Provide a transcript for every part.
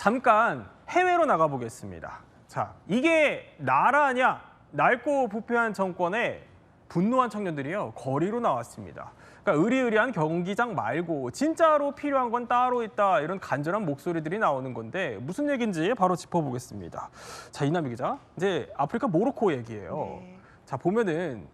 잠깐 해외로 나가보겠습니다. 자, 이게 나라냐? 낡고 부패한 정권에 분노한 청년들이요, 거리로 나왔습니다. 그러니까 의리의리한 경기장 말고 진짜로 필요한 건 따로 있다, 이런 간절한 목소리들이 나오는 건데 무슨 얘기인지 바로 짚어보겠습니다. 자, 이남희 기자, 이제 아프리카 모로코 얘기예요. 네. 자, 보면은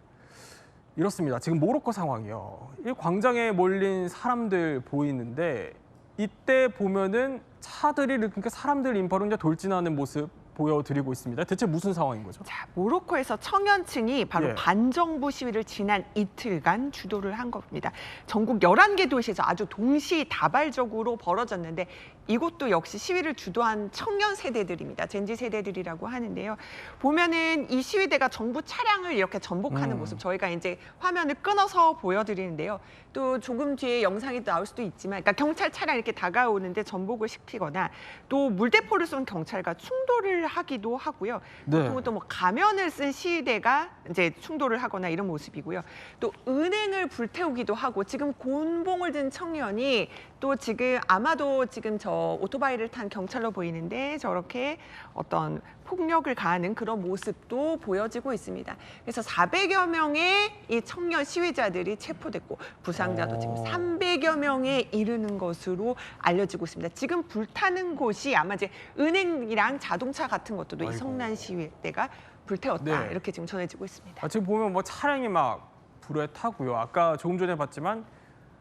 이렇습니다. 지금 모로코 상황이요. 이 광장에 몰린 사람들 보이는데 이때 보면은 차들이 그러니까 사람들 인파로 이제 돌진하는 모습 보여드리고 있습니다. 대체 무슨 상황인 거죠? 자, 모로코에서 청년층이 바로 예. 반정부 시위를 지난 이틀간 주도를 한 겁니다. 전국 11개 도시에서 아주 동시다발적으로 벌어졌는데 이곳도 역시 시위를 주도한 청년 세대들입니다. 젠지 세대들이라고 하는데요. 보면은 이 시위대가 정부 차량을 이렇게 전복하는 모습, 저희가 이제 화면을 끊어서 보여드리는데요. 또 조금 뒤에 영상이 나올 수도 있지만, 그러니까 경찰 차량 이렇게 다가오는데 전복을 시키거나 또 물대포를 쏜 경찰과 충돌을 하기도 하고요. 네. 보통은 또 뭐 가면을 쓴 시위대가 이제 충돌을 하거나 이런 모습이고요. 또 은행을 불태우기도 하고, 지금 곤봉을 든 청년이 또 지금 아마도 지금 저 오토바이를 탄 경찰로 보이는데 저렇게 어떤 폭력을 가하는 그런 모습도 보여지고 있습니다. 그래서 400여 명의 이 청년 시위자들이 체포됐고 부상자도 지금 300여 명에 이르는 것으로 알려지고 있습니다. 지금 불타는 곳이 아마 이제 은행이랑 자동차 같은 것들도 이 성난 시위대가 불태웠다, 네. 이렇게 지금 전해지고 있습니다. 지금 보면 뭐 차량이 막 불에 타고요. 아까 조금 전에 봤지만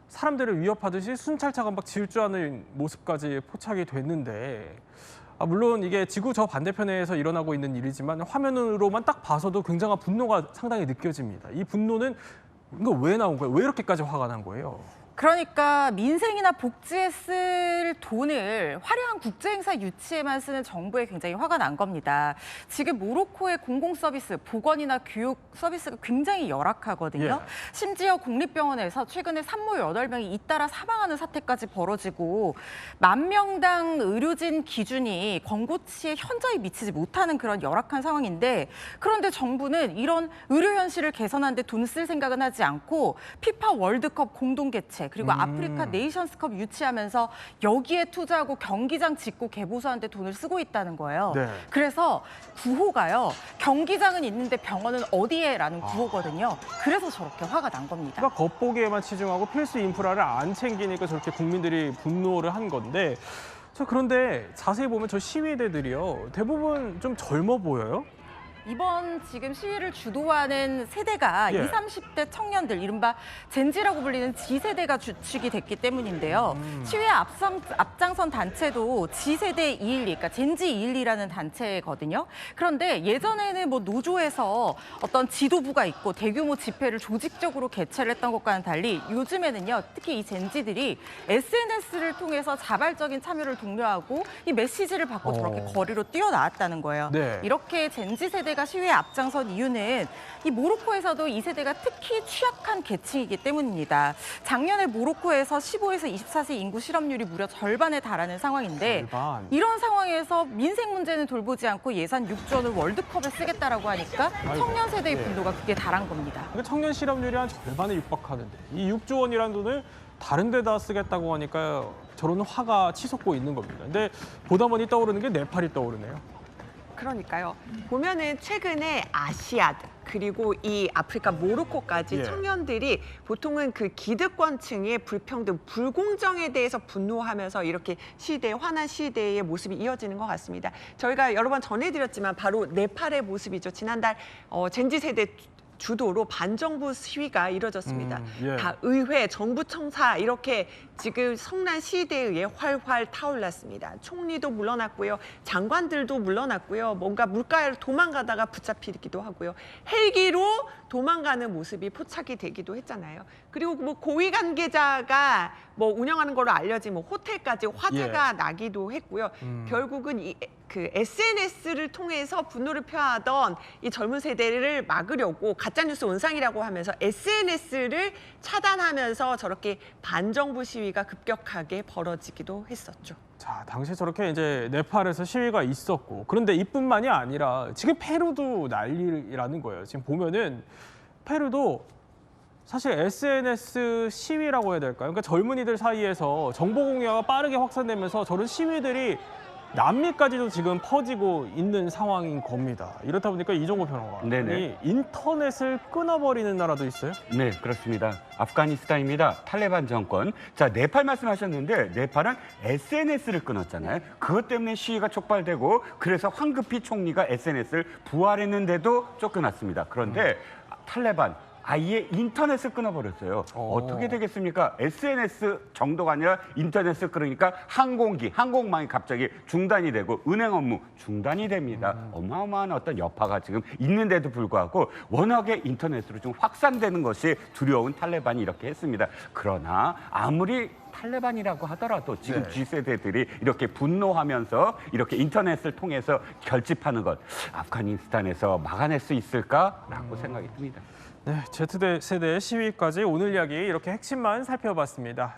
사람들을 위협하듯이 순찰차가 막 질주하는 모습까지 포착이 됐는데, 물론 이게 지구 저 반대편에서 일어나고 있는 일이지만 화면으로만 딱 봐서도 굉장한 분노가 상당히 느껴집니다. 이 분노는 이거 왜 나온 거예요? 왜 이렇게까지 화가 난 거예요? 그러니까 민생이나 복지에 쓸 돈을 화려한 국제행사 유치에만 쓰는 정부에 굉장히 화가 난 겁니다. 지금 모로코의 공공서비스, 보건이나 교육 서비스가 굉장히 열악하거든요. 예. 심지어 공립병원에서 최근에 산모 8명이 잇따라 사망하는 사태까지 벌어지고 10,000명당 의료진 기준이 권고치에 현저히 미치지 못하는 그런 열악한 상황인데, 그런데 정부는 이런 의료 현실을 개선하는 데 돈 쓸 생각은 하지 않고 피파 월드컵 공동 개최, 그리고 아프리카 네이션스컵 유치하면서 여기에 투자하고 경기장 짓고 개보수하는 데 돈을 쓰고 있다는 거예요. 네. 그래서 구호가요, 경기장은 있는데 병원은 어디에? 라는 구호거든요. 그래서 저렇게 화가 난 겁니다. 그러니까 겉보기에만 치중하고 필수 인프라를 안 챙기니까 저렇게 국민들이 분노를 한 건데, 그런데 자세히 보면 저 시위대들이요, 대부분 좀 젊어 보여요? 이번 지금 시위를 주도하는 세대가 예. 20, 30대 청년들, 이른바 젠지라고 불리는 G세대가 주축이 됐기 때문인데요. 시위에 앞장선 단체도 G세대 212, 그러니까 젠지 212라는 단체거든요. 그런데 예전에는 뭐 노조에서 어떤 지도부가 있고 대규모 집회를 조직적으로 개최를 했던 것과는 달리 요즘에는요, 특히 이 젠지들이 SNS를 통해서 자발적인 참여를 독려하고 이 메시지를 받고 저렇게 거리로 뛰어나왔다는 거예요. 네. 이렇게 젠지 세대가 시위에 앞장선 이유는 이 모로코에서도 이 세대가 특히 취약한 계층이기 때문입니다. 작년에 모로코에서 15에서 24세 인구 실업률이 무려 절반에 달하는 상황인데, 절반. 이런 상황에서 민생 문제는 돌보지 않고 예산 6조 원을 월드컵에 쓰겠다라고 하니까 청년 세대의 분노가 극에 달한 겁니다. 그러니까 청년 실업률이 한 절반에 육박하는데 이 6조 원이라는 돈을 다른 데다 쓰겠다고 하니까 저런 화가 치솟고 있는 겁니다. 근데 보다 보니 떠오르는 게 네팔이 떠오르네요. 그러니까요. 보면은 최근에 아시아드 그리고 이 아프리카 모로코까지 예. 청년들이 보통은 그 기득권층의 불평등, 불공정에 대해서 분노하면서 이렇게 시대에 화난 시대의 모습이 이어지는 것 같습니다. 저희가 여러 번 전해드렸지만 바로 네팔의 모습이죠. 지난달 젠지 세대 주도로 반정부 시위가 이뤄졌습니다. 예. 다 의회, 정부 청사 이렇게 지금 성난 시위대에 의해 활활 타올랐습니다. 총리도 물러났고요. 장관들도 물러났고요. 뭔가 물가에 도망가다가 붙잡히기도 하고요. 헬기로 도망가는 모습이 포착이 되기도 했잖아요. 그리고 뭐 고위 관계자가 뭐 운영하는 걸로 알려진 뭐 호텔까지 화재가 나기도 했고요. 결국은 그 SNS를 통해서 분노를 표하던 이 젊은 세대를 막으려고 가짜뉴스 온상이라고 하면서 SNS를 차단하면서 저렇게 반정부 시위가 급격하게 벌어지기도 했었죠. 자, 당시에 저렇게 이제 네팔에서 시위가 있었고, 그런데 이뿐만이 아니라 지금 페루도 난리라는 거예요. 지금 보면은 페루도 사실 SNS 시위라고 해야 될까요? 그러니까 젊은이들 사이에서 정보 공유가 빠르게 확산되면서 저런 시위들이 남미까지도 지금 퍼지고 있는 상황인 겁니다. 이렇다 보니까 이종호 평론가, 네네. 이 인터넷을 끊어버리는 나라도 있어요? 네, 그렇습니다. 아프가니스탄입니다. 탈레반 정권. 자, 네팔 말씀하셨는데 네팔은 SNS를 끊었잖아요. 그것 때문에 시위가 촉발되고 그래서 황급히 총리가 SNS를 부활했는데도 쫓겨났습니다. 그런데 탈레반 아예 인터넷을 끊어버렸어요. 어떻게 되겠습니까? SNS 정도가 아니라 인터넷을 끊으니까 항공망이 갑자기 중단이 되고 은행 업무 중단이 됩니다. 어마어마한 어떤 여파가 지금 있는데도 불구하고 워낙에 인터넷으로 좀 확산되는 것이 두려운 탈레반이 이렇게 했습니다. 그러나 아무리 탈레반이라고 하더라도 지금 G세대들이 이렇게 분노하면서 이렇게 인터넷을 통해서 결집하는 것 아프가니스탄에서 막아낼 수 있을까라고 생각이 듭니다. 네, Z세대 시위까지 오늘 이야기 이렇게 핵심만 살펴봤습니다.